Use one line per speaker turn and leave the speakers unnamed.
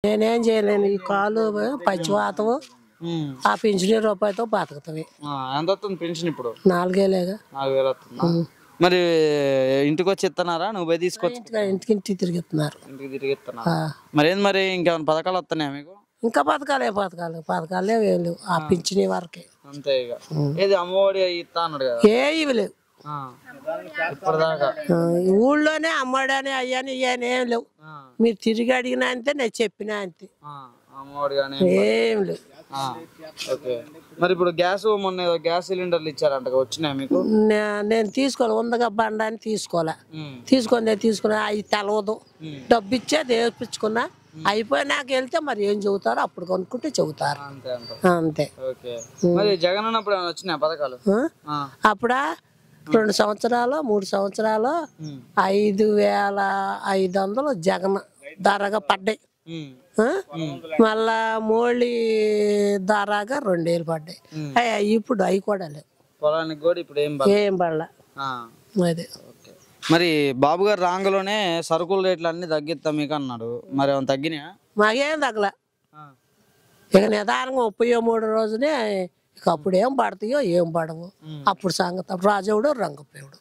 నేనేం చేయలేను. ఈ కాలు పచ్చివాతము ఆ పింఛని రూపాయితో బతుకుతావి.
ఎంత వస్తుంది పెన్షన్ ఇప్పుడు?
4 ఏళ్ళేగా.
4000 వస్తుందా? మరి ఇంటికి వచ్చి ఇస్తున్నారా? నువ్వు పోయి తీసుకొచ్చి
ఇంటికి తిరిగిస్తున్నారు.
ఇంటికి తిరిగి ఇస్తున్నా? మరి ఏంది, మరి ఇంకేమైనా పథకాలు వస్తున్నాయా మీకు?
ఇంకా పథకాలే ఏం లేవు. ఆ పింఛని వరకే
అంతే. ఇక ఏది అమ్మఒడి ఇస్తా అన్నాడు కదా,
ఏ ఇవి లేవు
ఇప్పటిదాకా.
ఊళ్ళోనే అమ్మడని అయ్యాని ఇయ్యని ఏం లేవు. మీరు తిరిగి అడిగినా అంతే, నేను చెప్పినా అంతే.
అమ్మఒడి కానీ
ఏం లేవు.
ఓకే. మరి ఇప్పుడు గ్యాస్ మొన్న ఏదో గ్యాస్ సిలిండర్లు ఇచ్చారంట, వచ్చినాయి మీకు?
నేను తీసుకోవాలి, ఉందగా బండ అని తీసుకోలే. తీసుకున్నా అవి తెలవదు. డబ్బు ఇచ్చేది వేపించుకున్నా. అయిపోయినాక వెళ్తే మరి ఏం చెబుతారో అప్పుడు కొనుక్కుంటే చెబుతారు. అంతే.
మరి జగన్ ఉన్నప్పుడు వచ్చినాయి పథకాలు?
అప్పుడా 2 సంవత్సరాలు 3 సంవత్సరాలు 5500 జగన్ ధరగా పడ్డాయి. మళ్ళా మోళీ ధరగా 2000 పడ్డాయి. ఇప్పుడు అవి కూడా లేవు.
పొలానికి కూడా ఇప్పుడు ఏం
పడలే. అదే.
మరి బాబు గారు రాంగలోనే సరుకుల రేట్లు అన్ని తగ్గిస్తా మీకు అన్నాడు, మరి ఏమైనా తగ్గినాయా?
మాకేం తగ్గలే. ఇక నిదానంగా 33 రోజునే. ఇక అప్పుడు ఏం పడతాయో ఏం పడవు. అప్పుడు సంగతి రాజవుడు రంగపేవుడు.